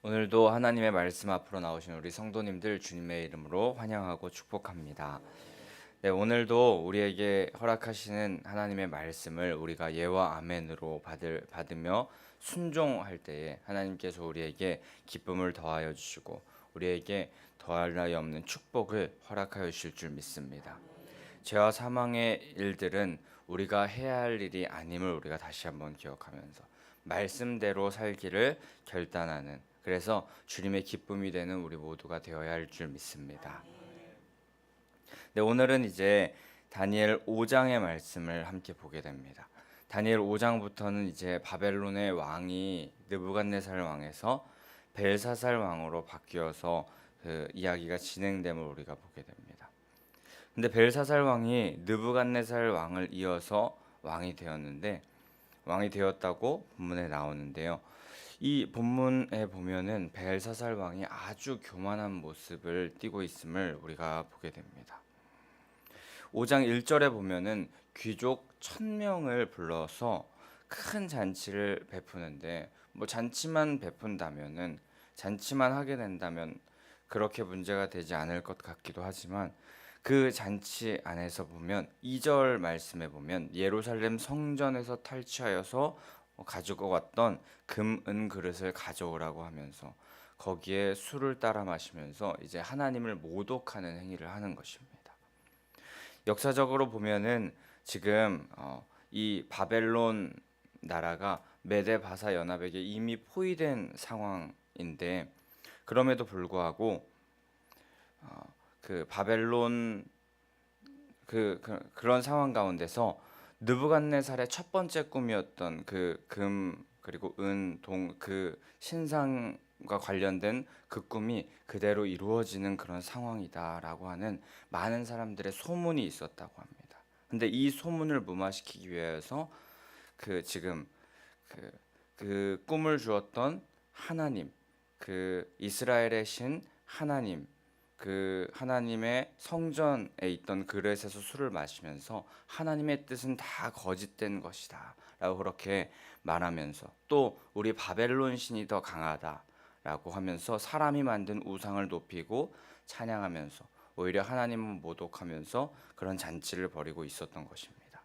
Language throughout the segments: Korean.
오늘도 하나님의 말씀 앞으로 나오신 우리 성도님들 주님의 이름으로 환영하고 축복합니다. 네, 오늘도 우리에게 허락하시는 하나님의 말씀을 우리가 예와 아멘으로 받으며 순종할 때에 하나님께서 우리에게 기쁨을 더하여 주시고 우리에게 더할 나위 없는 축복을 허락하여 주실 줄 믿습니다. 죄와 사망의 일들은 우리가 해야 할 일이 아님을 우리가 다시 한번 기억하면서 말씀대로 살기를 결단하는, 그래서 주님의 기쁨이 되는 우리 모두가 되어야 할 줄 믿습니다. 네, 오늘은 이제 다니엘 5장의 말씀을 함께 보게 됩니다. 다니엘 5장부터는 이제 바벨론의 왕이 느부갓네살 왕에서 벨사살 왕으로 바뀌어서 그 이야기가 진행됨을 우리가 보게 됩니다. 근데 벨사살 왕이 느부갓네살 왕을 이어서 왕이 되었다고 본문에 나오는데요. 이 본문에 보면은 벨사살 왕이 아주 교만한 모습을 띠고 있음을 우리가 보게 됩니다. 5장 1절에 보면은 귀족 1000명을 불러서 큰 잔치를 베푸는데, 뭐 잔치만 하게 된다면 그렇게 문제가 되지 않을 것 같기도 하지만, 그 잔치 안에서 보면 2절 말씀에 보면 예루살렘 성전에서 탈취하여서 가지고 왔던 금, 은 그릇을 가져오라고 하면서 거기에 술을 따라 마시면서 이제 하나님을 모독하는 행위를 하는 것입니다. 역사적으로 보면은 지금 이 바벨론 나라가 메데 바사 연합에게 이미 포위된 상황인데, 그럼에도 불구하고 그 바벨론 그런 상황 가운데서 느부갓네살의 첫 번째 꿈이었던 그 금 그리고 은, 동, 그 신상과 관련된 그 꿈이 그대로 이루어지는 그런 상황이다라고 하는 많은 사람들의 소문이 있었다고 합니다. 근데 이 소문을 무마시키기 위해서 지금 그, 그 꿈을 주었던 하나님, 그 이스라엘의 신 하나님, 그 하나님의 성전에 있던 그릇에서 술을 마시면서 하나님의 뜻은 다 거짓된 것이다 라고 그렇게 말하면서, 또 우리 바벨론 신이 더 강하다라고 하면서 사람이 만든 우상을 높이고 찬양하면서 오히려 하나님을 모독하면서 그런 잔치를 벌이고 있었던 것입니다.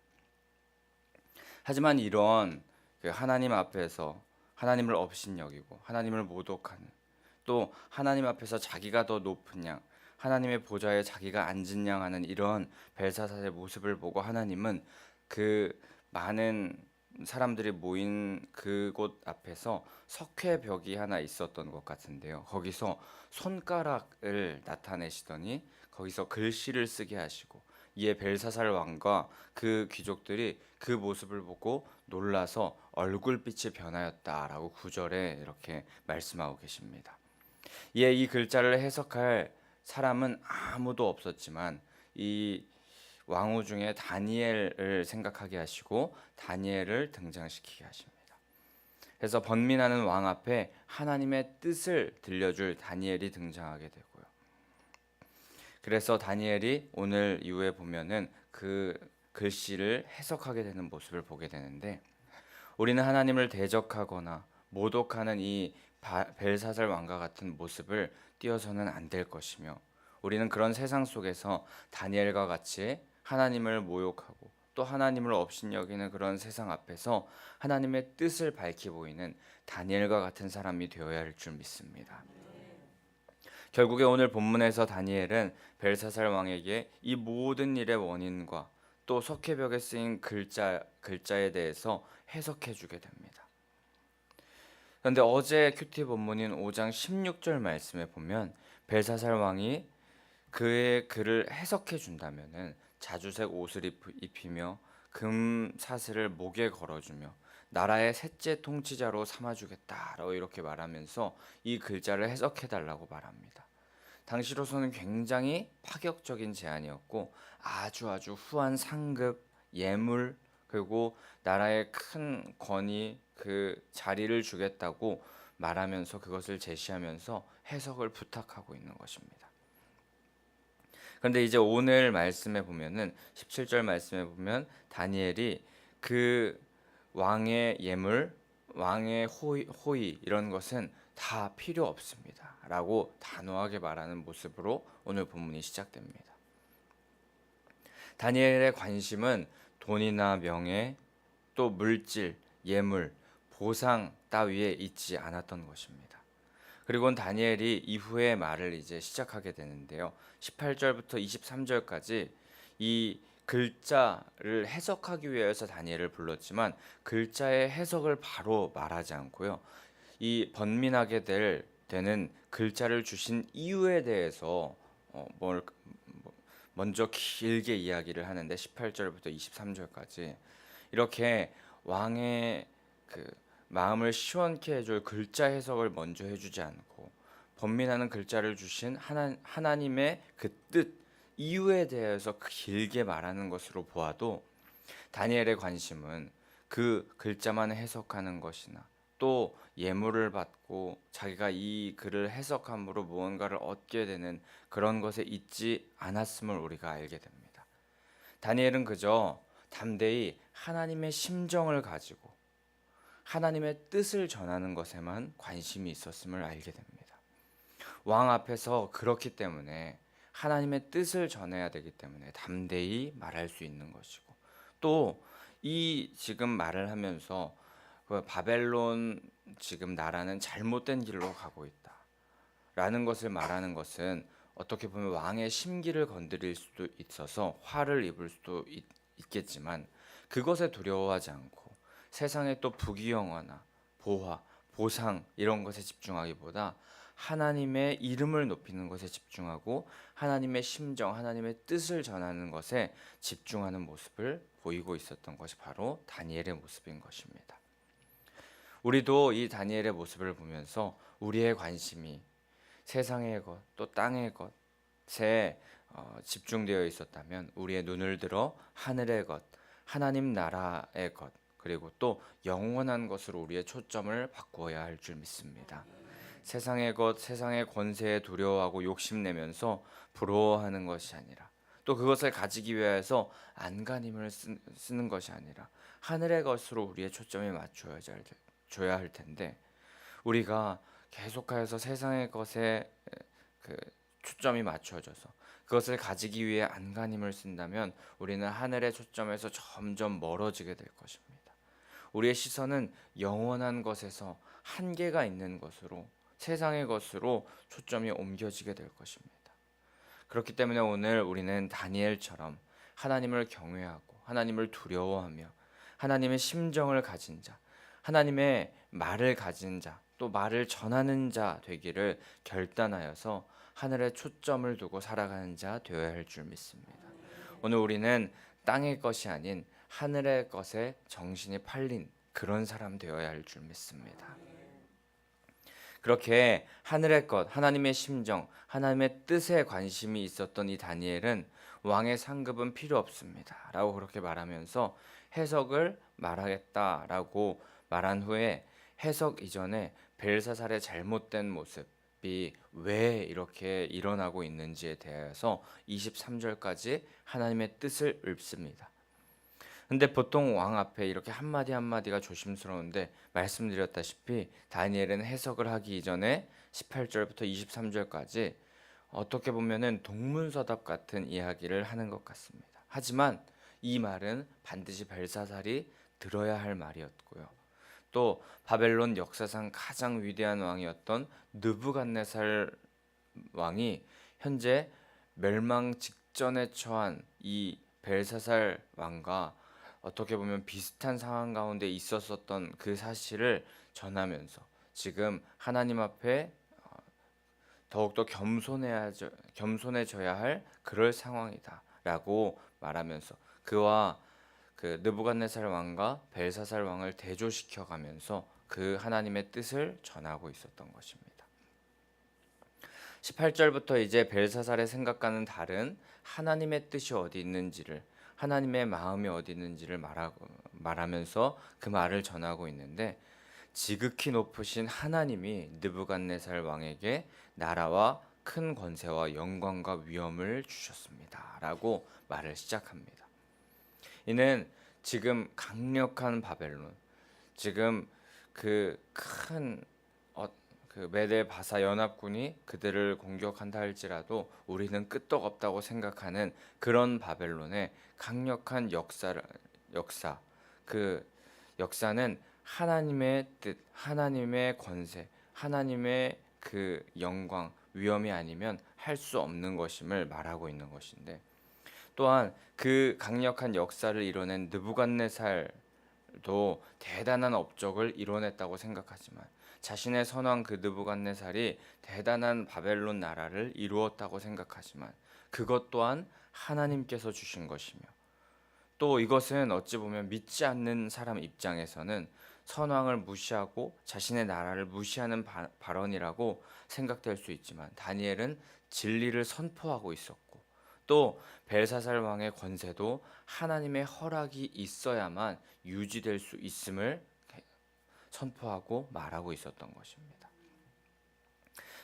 하지만 이런 하나님 앞에서 하나님을 업신여기고 하나님을 모독하는, 또 하나님 앞에서 자기가 더 높은 양, 하나님의 보좌에 자기가 앉은 양 하는 이런 벨사살의 모습을 보고 하나님은 그 많은 사람들이 모인 그곳 앞에서 석회벽이 하나 있었던 것 같은데요. 거기서 손가락을 나타내시더니 거기서 글씨를 쓰게 하시고, 이에 벨사살 왕과 그 귀족들이 그 모습을 보고 놀라서 얼굴빛이 변하였다라고 9절에 이렇게 말씀하고 계십니다. 이에 이 글자를 해석할 사람은 아무도 없었지만 이 왕후 중에 다니엘을 생각하게 하시고 다니엘을 등장시키게 하십니다. 그래서 번민하는 왕 앞에 하나님의 뜻을 들려줄 다니엘이 등장하게 되고요. 그래서 다니엘이 오늘 이후에 보면은 그 글씨를 해석하게 되는 모습을 보게 되는데, 우리는 하나님을 대적하거나 모독하는 이 벨사살 왕과 같은 모습을 띄어서는 안 될 것이며, 우리는 그런 세상 속에서 다니엘과 같이 하나님을 모욕하고 또 하나님을 업신여기는 그런 세상 앞에서 하나님의 뜻을 밝히 보이는 다니엘과 같은 사람이 되어야 할 줄 믿습니다. 결국에 오늘 본문에서 다니엘은 벨사살 왕에게 이 모든 일의 원인과 또 석회벽에 쓰인 글자에 대해서 해석해 주게 됩니다. 그런데 어제 큐티 본문인 5장 16절 말씀에 보면 벨사살 왕이 그의 글을 해석해 준다면은 자주색 옷을 입히며 금 사슬을 목에 걸어주며 나라의 셋째 통치자로 삼아주겠다라고 이렇게 말하면서 이 글자를 해석해 달라고 말합니다. 당시로서는 굉장히 파격적인 제안이었고 아주 후한 상급, 예물, 그리고 나라의 큰 권위, 그 자리를 주겠다고 말하면서 그것을 제시하면서 해석을 부탁하고 있는 것입니다. 그런데 이제 오늘 말씀에 보면은 17절 말씀에 보면 다니엘이 그 왕의 예물, 왕의 호의 이런 것은 다 필요 없습니다 라고 단호하게 말하는 모습으로 오늘 본문이 시작됩니다. 다니엘의 관심은 돈이나 명예, 또 물질, 예물, 보상 따위에 있지 않았던 것입니다. 그리고 다니엘이 이후의 말을 이제 시작하게 되는데요. 18절부터 23절까지 이 글자를 해석하기 위해서 다니엘을 불렀지만 글자의 해석을 바로 말하지 않고요. 이 번민하게 되는 글자를 주신 이유에 대해서 먼저 길게 이야기를 하는데 18절부터 23절까지 이렇게 왕의 그 마음을 시원케 해줄 글자 해석을 먼저 해주지 않고 번민하는 글자를 주신 하나님의 그 뜻, 이유에 대해서 길게 말하는 것으로 보아도 다니엘의 관심은 그 글자만 해석하는 것이나 또 예물을 받고 자기가 이 글을 해석함으로 무언가를 얻게 되는 그런 것에 있지 않았음을 우리가 알게 됩니다. 다니엘은 그저 담대히 하나님의 심정을 가지고 하나님의 뜻을 전하는 것에만 관심이 있었음을 알게 됩니다. 왕 앞에서 그렇기 때문에 하나님의 뜻을 전해야 되기 때문에 담대히 말할 수 있는 것이고 또 이 지금 말을 하면서 바벨론 지금 나라는 잘못된 길로 가고 있다라는 것을 말하는 것은 어떻게 보면 왕의 심기를 건드릴 수도 있어서 화를 입을 수도 있겠지만 그것에 두려워하지 않고 세상의 또 부귀영화나 보화, 보상 이런 것에 집중하기보다 하나님의 이름을 높이는 것에 집중하고 하나님의 심정, 하나님의 뜻을 전하는 것에 집중하는 모습을 보이고 있었던 것이 바로 다니엘의 모습인 것입니다. 우리도 이 다니엘의 모습을 보면서 우리의 관심이 세상의 것, 또 땅의 것에 집중되어 있었다면 우리의 눈을 들어 하늘의 것, 하나님 나라의 것, 그리고 또 영원한 것으로 우리의 초점을 바꾸어야 할 줄 믿습니다. 세상의 것, 세상의 권세에 두려워하고 욕심내면서 부러워하는 것이 아니라 또 그것을 가지기 위해서 안간힘을 쓰는 것이 아니라 하늘의 것으로 우리의 초점이 맞춰야 할 텐데 우리가 계속하여서 세상의 것에 그 초점이 맞춰져서 그것을 가지기 위해 안간힘을 쓴다면 우리는 하늘의 초점에서 점점 멀어지게 될 것입니다. 우리의 시선은 영원한 것에서 한계가 있는 것으로 세상의 것으로 초점이 옮겨지게 될 것입니다. 그렇기 때문에 오늘 우리는 다니엘처럼 하나님을 경외하고 하나님을 두려워하며 하나님의 심정을 가진 자, 하나님의 말을 가진 자, 또 말을 전하는 자 되기를 결단하여서 하늘에 초점을 두고 살아가는 자 되어야 할 줄 믿습니다. 오늘 우리는 땅의 것이 아닌 하늘의 것에 정신이 팔린 그런 사람 되어야 할 줄 믿습니다. 그렇게 하늘의 것, 하나님의 심정, 하나님의 뜻에 관심이 있었던 이 다니엘은 왕의 상급은 필요 없습니다 라고 그렇게 말하면서 해석을 말하겠다라고 말한 후에 해석 이전에 벨사살의 잘못된 모습이 왜 이렇게 일어나고 있는지에 대해서 23절까지 하나님의 뜻을 읊습니다. 근데 보통 왕 앞에 이렇게 한마디 한마디가 조심스러운데 말씀드렸다시피 다니엘은 해석을 하기 이전에 18절부터 23절까지 어떻게 보면은 동문서답 같은 이야기를 하는 것 같습니다. 하지만 이 말은 반드시 벨사살이 들어야 할 말이었고요. 또 바벨론 역사상 가장 위대한 왕이었던 느부갓네살 왕이 현재 멸망 직전에 처한 이 벨사살 왕과 어떻게 보면 비슷한 상황 가운데 있었었던 그 사실을 전하면서 지금 하나님 앞에 더욱더 겸손해져야 할 그럴 상황이다라고 말하면서 그와 그 느부갓네살 왕과 벨사살 왕을 대조시켜가면서 그 하나님의 뜻을 전하고 있었던 것입니다. 18절부터 이제 벨사살의 생각과는 다른 하나님의 뜻이 어디 있는지를 하나님의 마음이 어디 있는지를 말하면서 그 말을 전하고 있는데 지극히 높으신 하나님이 느부갓네살 왕에게 나라와 큰 권세와 영광과 위엄을 주셨습니다 라고 말을 시작합니다. 이는 지금 강력한 바벨론, 지금 그 큰 그 메데 바사 연합군이 그들을 공격한다 할지라도 우리는 끄떡없다고 생각하는 그런 바벨론의 강력한 역사 그 역사는 하나님의 뜻, 하나님의 권세, 하나님의 그 영광, 위엄이 아니면 할 수 없는 것임을 말하고 있는 것인데, 또한 그 강력한 역사를 이뤄낸 느부갓네살도 대단한 업적을 이뤄냈다고 생각하지만, 자신의 선왕 그 느부갓네살이 대단한 바벨론 나라를 이루었다고 생각하지만, 그것 또한 하나님께서 주신 것이며, 또 이것은 어찌 보면 믿지 않는 사람 입장에서는 선왕을 무시하고 자신의 나라를 무시하는 발언이라고 생각될 수 있지만, 다니엘은 진리를 선포하고 있었고, 또 벨사살 왕의 권세도 하나님의 허락이 있어야만 유지될 수 있음을 선포하고 말하고 있었던 것입니다.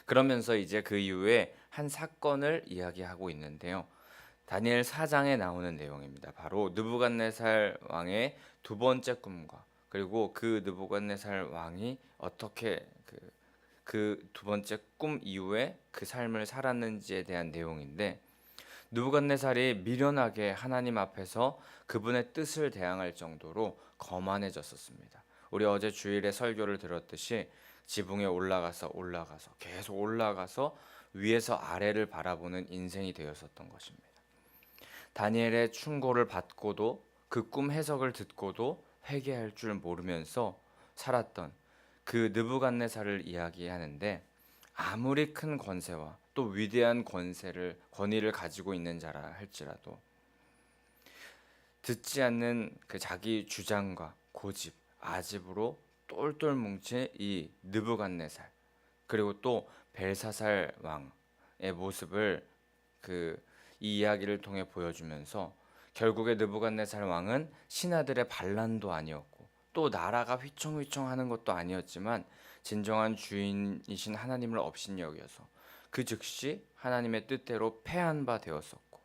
그러면서 이제 그 이후에 한 사건을 이야기하고 있는데요. 다니엘 4장에 나오는 내용입니다. 바로 느부갓네살 왕의 두 번째 꿈과, 그리고 그 느부갓네살 왕이 어떻게 그 두 번째 꿈 이후에 그 삶을 살았는지에 대한 내용인데, 느부갓네살이 미련하게 하나님 앞에서 그분의 뜻을 대항할 정도로 거만해졌었습니다. 우리 어제 주일에 설교를 들었듯이 지붕에 올라가서 계속 올라가서 위에서 아래를 바라보는 인생이 되었었던 것입니다. 다니엘의 충고를 받고도 그 꿈 해석을 듣고도 회개할 줄 모르면서 살았던 그 느부갓네살을 이야기하는데, 아무리 큰 권세와 또 위대한 권위를 가지고 있는 자라 할지라도 듣지 않는 그 자기 주장과 고집, 아집으로 똘똘 뭉친 이 느부갓네살, 그리고 또 벨사살 왕의 모습을 이 이야기를 통해 보여주면서, 결국에 느부갓네살 왕은 신하들의 반란도 아니었고 또 나라가 휘청휘청하는 것도 아니었지만, 진정한 주인이신 하나님을 업신여겨서 그 즉시 하나님의 뜻대로 패한 바 되었었고,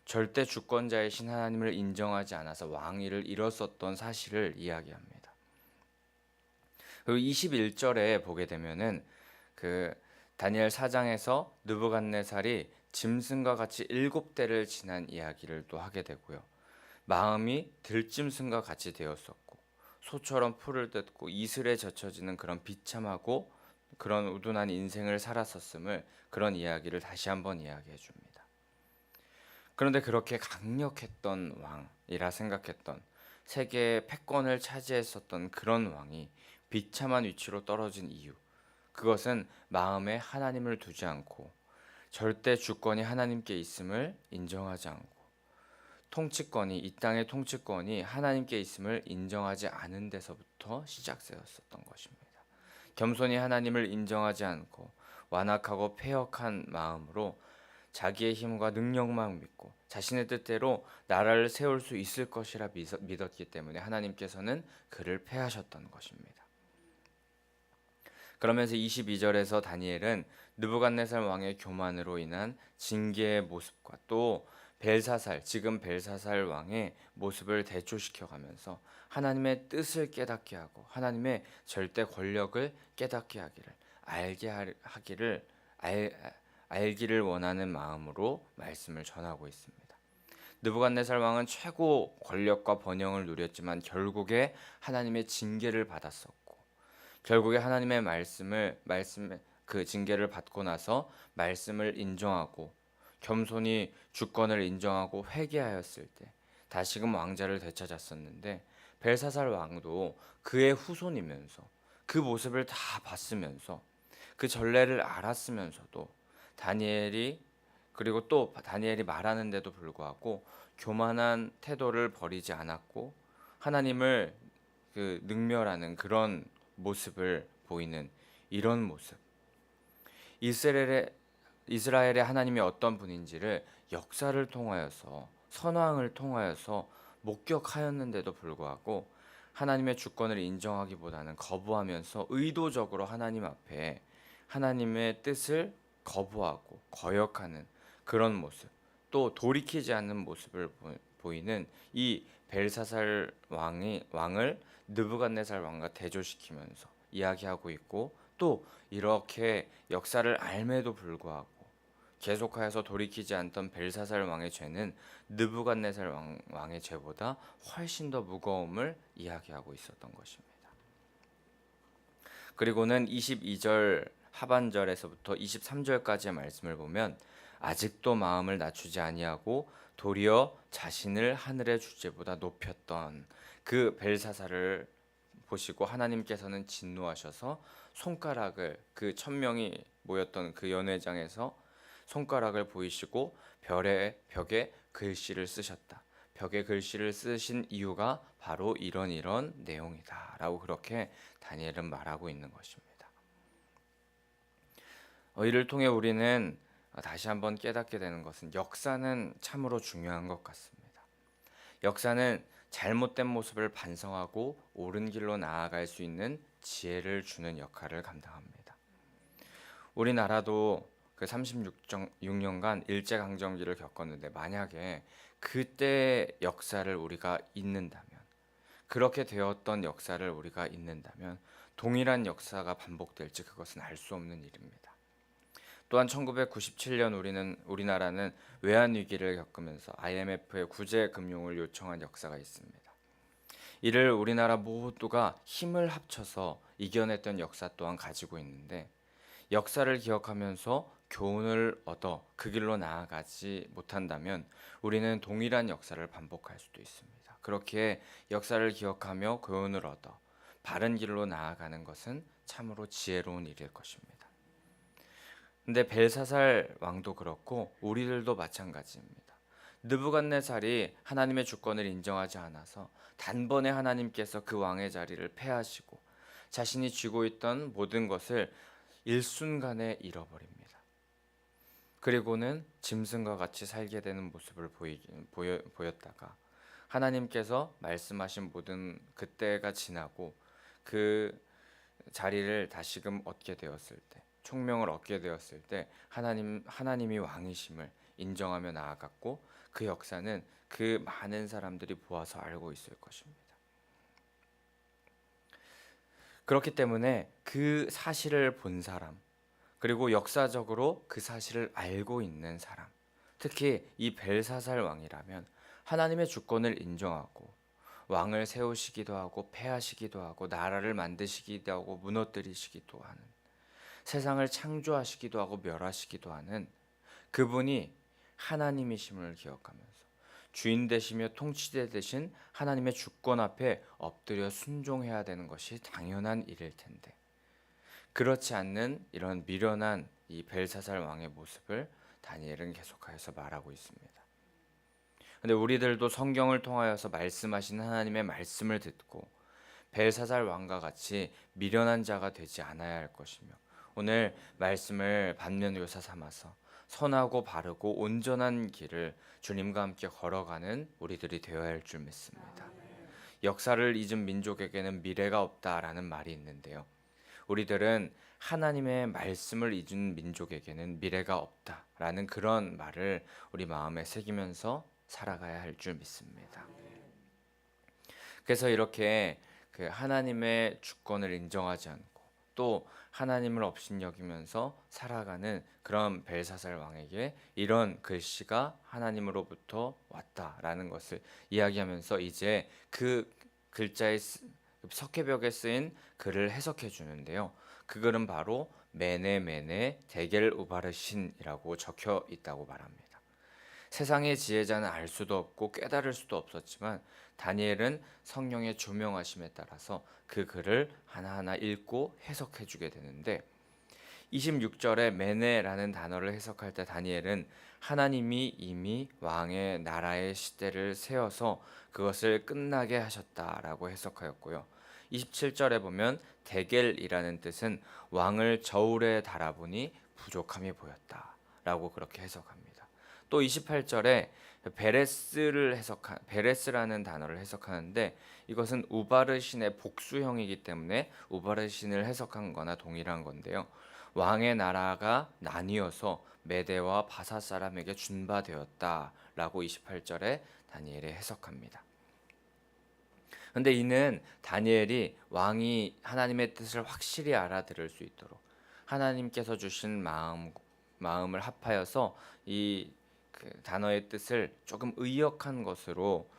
절대 주권자이신 하나님을 인정하지 않아서 왕위를 잃었었던 사실을 이야기합니다. 그리고 21절에 보게 되면은 그 다니엘 4장에서 느부갓네살이 짐승과 같이 7대를 지난 이야기를 또 하게 되고요. 마음이 들짐승과 같이 되었었고, 소처럼 풀을 뜯고 이슬에 젖혀지는 그런 비참하고 그런 우둔한 인생을 살았었음을, 그런 이야기를 다시 한번 이야기해 줍니다. 그런데 그렇게 강력했던 왕이라 생각했던, 세계의 패권을 차지했었던 그런 왕이 비참한 위치로 떨어진 이유, 그것은 마음에 하나님을 두지 않고 절대 주권이 하나님께 있음을 인정하지 않고, 이 땅의 통치권이 하나님께 있음을 인정하지 않은 데서부터 시작되었었던 것입니다. 겸손히 하나님을 인정하지 않고 완악하고 패역한 마음으로 자기의 힘과 능력만 믿고 자신의 뜻대로 나라를 세울 수 있을 것이라 믿었기 때문에 하나님께서는 그를 패하셨던 것입니다. 그러면서 22절에서 다니엘은 느부갓네살 왕의 교만으로 인한 징계의 모습과 또 지금 벨사살 왕의 모습을 대조시켜가면서 하나님의 뜻을 깨닫게 하고 하나님의 절대 권력을 깨닫게 알기를 원하는 마음으로 말씀을 전하고 있습니다. 느부갓네살 왕은 최고 권력과 번영을 누렸지만 결국에 하나님의 징계를 받았었고, 결국에 하나님의 그 징계를 받고 나서 말씀을 인정하고 겸손히 주권을 인정하고 회개하였을 때 다시금 왕자를 되찾았었는데, 벨사살 왕도 그의 후손이면서 그 모습을 다 봤으면서 그 전례를 알았으면서도 다니엘이 말하는데도 불구하고 교만한 태도를 버리지 않았고 하나님을 능멸하는 그런 모습을 보이는, 이런 모습, 이스라엘의 하나님이 어떤 분인지를 역사를 통하여서, 선왕을 통하여서 목격하였는데도 불구하고 하나님의 주권을 인정하기보다는 거부하면서 의도적으로 하나님 앞에 하나님의 뜻을 거부하고 거역하는 그런 모습, 또 돌이키지 않는 모습을 보이는 이 벨사살 왕을 느부갓네살 왕과 대조시키면서 이야기하고 있고, 또 이렇게 역사를 알매도 불구하고 계속하여서 돌이키지 않던 벨사살 왕의 죄는 느부갓네살 왕의 죄보다 훨씬 더 무거움을 이야기하고 있었던 것입니다. 그리고는 22절 하반절에서부터 23절까지의 말씀을 보면 아직도 마음을 낮추지 아니하고 도리어 자신을 하늘의 주제보다 높였던 그 벨사살을 보시고 하나님께서는 진노하셔서 손가락을, 그 1000명이 모였던 그 연회장에서 손가락을 보이시고 벽에 글씨를 쓰셨다. 벽에 글씨를 쓰신 이유가 바로 이런 내용이다라고 그렇게 다니엘은 말하고 있는 것입니다. 이를 통해 우리는 다시 한번 깨닫게 되는 것은 역사는 참으로 중요한 것 같습니다. 역사는 잘못된 모습을 반성하고 옳은 길로 나아갈 수 있는 지혜를 주는 역할을 감당합니다. 우리나라도 그 36년간 일제강점기를 겪었는데, 만약에 그때 역사를 우리가 잊는다면, 그렇게 되었던 역사를 우리가 잊는다면 동일한 역사가 반복될지 그것은 알 수 없는 일입니다. 또한 1997년 우리나라는 외환 위기를 겪으면서 IMF의 구제 금융을 요청한 역사가 있습니다. 이를 우리나라 모두가 힘을 합쳐서 이겨냈던 역사 또한 가지고 있는데, 역사를 기억하면서 교훈을 얻어 그 길로 나아가지 못한다면 우리는 동일한 역사를 반복할 수도 있습니다. 그렇게 역사를 기억하며 교훈을 얻어 바른 길로 나아가는 것은 참으로 지혜로운 일일 것입니다. 근데 벨사살 왕도 그렇고 우리들도 마찬가지입니다. 느부갓네살이 하나님의 주권을 인정하지 않아서 단번에 하나님께서 그 왕의 자리를 패하시고 자신이 쥐고 있던 모든 것을 일순간에 잃어버립니다. 그리고는 짐승과 같이 살게 되는 모습을 보였다가 하나님께서 말씀하신 모든 그때가 지나고 그 자리를 다시금 얻게 되었을 때, 총명을 얻게 되었을 때 하나님이 왕이심을 인정하며 나아갔고, 그 역사는 그 많은 사람들이 보아서 알고 있을 것입니다. 그렇기 때문에 그 사실을 본 사람, 그리고 역사적으로 그 사실을 알고 있는 사람, 특히 이 벨사살 왕이라면 하나님의 주권을 인정하고 왕을 세우시기도 하고 패하시기도 하고 나라를 만드시기도 하고 무너뜨리시기도 하는, 세상을 창조하시기도 하고 멸하시기도 하는 그분이 하나님이심을 기억하면서 주인 되시며 통치자 되신 하나님의 주권 앞에 엎드려 순종해야 되는 것이 당연한 일일 텐데, 그렇지 않는 이런 미련한 이 벨사살 왕의 모습을 다니엘은 계속하여서 말하고 있습니다. 근데 우리들도 성경을 통하여서 말씀하신 하나님의 말씀을 듣고 벨사살 왕과 같이 미련한 자가 되지 않아야 할 것이며, 오늘 말씀을 반면교사 삼아서 선하고 바르고 온전한 길을 주님과 함께 걸어가는 우리들이 되어야 할 줄 믿습니다. 역사를 잊은 민족에게는 미래가 없다라는 말이 있는데요, 우리들은 하나님의 말씀을 잊은 민족에게는 미래가 없다라는 그런 말을 우리 마음에 새기면서 살아가야 할 줄 믿습니다. 그래서 이렇게 그 하나님의 주권을 인정하지 않고 또 하나님을 업신여기면서 살아가는 그런 벨사살 왕에게 이런 글씨가 하나님으로부터 왔다라는 것을 이야기하면서 이제 그 글자의 석회벽에 쓰인 글을 해석해 주는데요, 그 글은 바로 메네 데겔 우바르신이라고 적혀 있다고 말합니다. 세상의 지혜자는 알 수도 없고 깨달을 수도 없었지만 다니엘은 성령의 조명하심에 따라서 그 글을 하나하나 읽고 해석해 주게 되는데, 26절에 메네라는 단어를 해석할 때 다니엘은 하나님이 이미 왕의 나라의 시대를 세워서 그것을 끝나게 하셨다라고 해석하였고요, 27절에 보면 데겔이라는 뜻은 왕을 저울에 달아보니 부족함이 보였다라고 그렇게 해석합니다. 또 28절에 베레스라는 단어를 해석하는데, 이것은 우바르신의 복수형이기 때문에 우바르신을 해석한 거나 동일한 건데요, 왕의 나라가 나뉘어서 메대와 바사 사람에게 준바되었다라고 28절에 다니엘이 해석합니다. 근데 이는 다니엘이 왕이 하나님의 뜻을 확실히 알아들을 수 있도록 하나님께서 주신 마음을 합하여서 이 그 단어의 뜻을 조금 의역한 것으로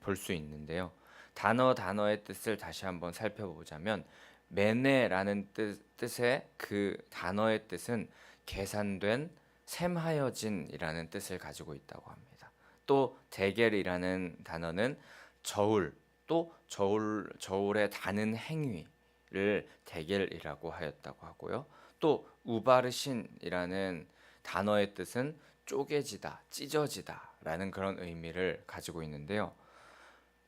볼 수 있는데요. 단어의 뜻을 다시 한번 살펴보자면 메네라는 뜻의 그 단어의 뜻은 계산된 셈하여진이라는 뜻을 가지고 있다고 합니다. 또 데겔이라는 단어는 저울, 또 저울에 다는 행위를 데겔이라고 하였다고 하고요. 또 우바르신이라는 단어의 뜻은 쪼개지다, 찢어지다라는 그런 의미를 가지고 있는데요.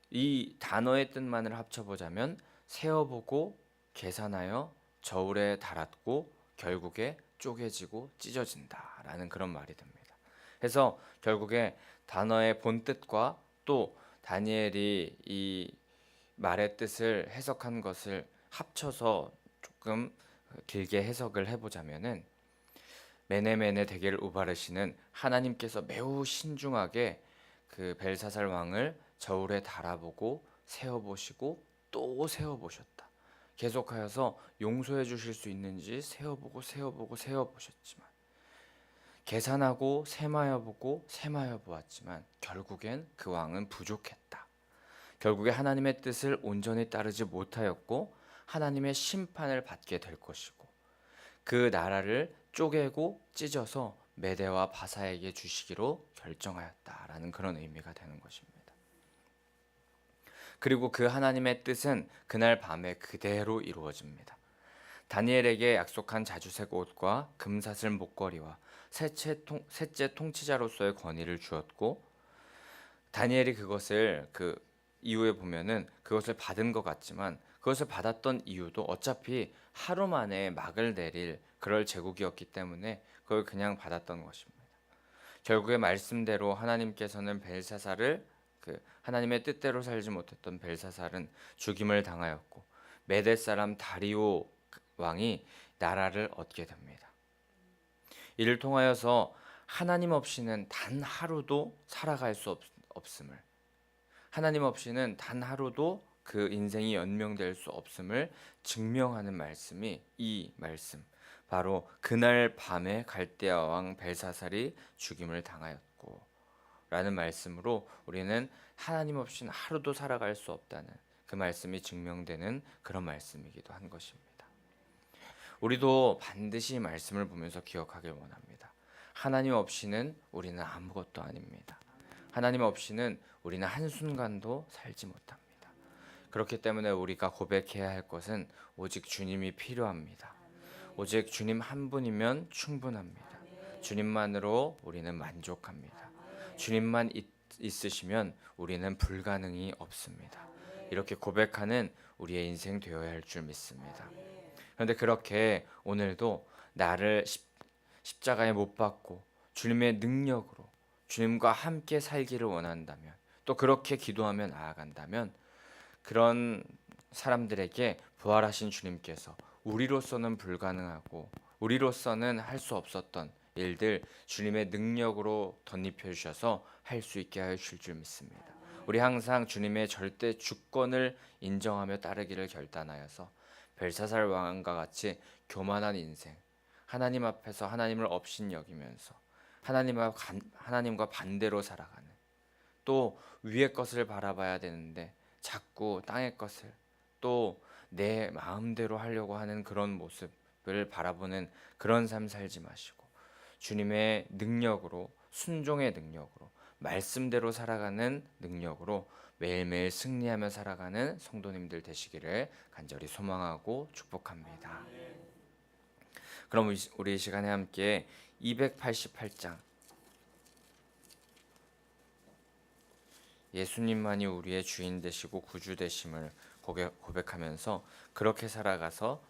이 단어의 뜻만을 합쳐보자면 세어보고 계산하여 저울에 달았고 결국에 쪼개지고 찢어진다라는 그런 말이 됩니다. 그래서 결국에 단어의 본뜻과 또 다니엘이 이 말의 뜻을 해석한 것을 합쳐서 조금 길게 해석을 해보자면은 메네메네 데겔 우바르시는 하나님께서 매우 신중하게 그 벨사살 왕을 저울에 달아보고 세어보시고 또 세어보셨다. 계속하여서 용서해 주실 수 있는지 세어보셨지만 계산하고 셈하여 보았지만 결국엔 그 왕은 부족했다. 결국에 하나님의 뜻을 온전히 따르지 못하였고 하나님의 심판을 받게 될 것이고 그 나라를 쪼개고 찢어서 메대와 바사에게 주시기로 결정하였다라는 그런 의미가 되는 것입니다. 그리고 그 하나님의 뜻은 그날 밤에 그대로 이루어집니다. 다니엘에게 약속한 자주색 옷과 금사슬 목걸이와 셋째 통치자로서의 권위를 주었고 다니엘이 그것을 그 이후에 보면은 그것을 받은 것 같지만 그것을 받았던 이유도 어차피 하루 만에 막을 내릴 그럴 제국이었기 때문에 그걸 그냥 받았던 것입니다. 결국에 말씀대로 하나님께서는 벨사살을 그 하나님의 뜻대로 살지 못했던 벨사살은 죽임을 당하였고 메대 사람 다리오 왕이 나라를 얻게 됩니다. 이를 통하여서 하나님 없이는 단 하루도 살아갈 수 없음을, 하나님 없이는 단 하루도 그 인생이 연명될 수 없음을 증명하는 말씀이 이 말씀, 바로 그날 밤에 갈대아 왕 벨사살이 죽임을 당하였고 라는 말씀으로 우리는 하나님 없이는 하루도 살아갈 수 없다는 그 말씀이 증명되는 그런 말씀이기도 한 것입니다. 우리도 반드시 말씀을 보면서 기억하길 원합니다. 하나님 없이는 우리는 아무것도 아닙니다. 하나님 없이는 우리는 한순간도 살지 못합니다. 그렇기 때문에 우리가 고백해야 할 것은 오직 주님이 필요합니다. 오직 주님 한 분이면 충분합니다. 주님만으로 우리는 만족합니다. 주님만 있으시면 우리는 불가능이 없습니다. 이렇게 고백하는 우리의 인생 되어야 할 줄 믿습니다. 그런데 그렇게 오늘도 나를 십자가에 못 박고 주님의 능력으로 주님과 함께 살기를 원한다면, 또 그렇게 기도하며 나아간다면 그런 사람들에게 부활하신 주님께서 우리로서는 불가능하고 우리로서는 할 수 없었던 일들 주님의 능력으로 덧입혀 주셔서 할 수 있게 하여 주실 줄 믿습니다. 우리 항상 주님의 절대 주권을 인정하며 따르기를 결단하여서 벨사살 왕과 같이 교만한 인생, 하나님 앞에서 하나님을 업신여기면서 하나님과 반대로 살아가는, 또 위의 것을 바라봐야 되는데 자꾸 땅의 것을 또 내 마음대로 하려고 하는 그런 모습을 바라보는 그런 삶 살지 마시고 주님의 능력으로, 순종의 능력으로, 말씀대로 살아가는 능력으로 매일매일 승리하며 살아가는 성도님들 되시기를 간절히 소망하고 축복합니다. 그럼 우리 이 시간에 함께 288장 예수님만이 우리의 주인 되시고 구주 되심을 고백하면서 그렇게 살아가서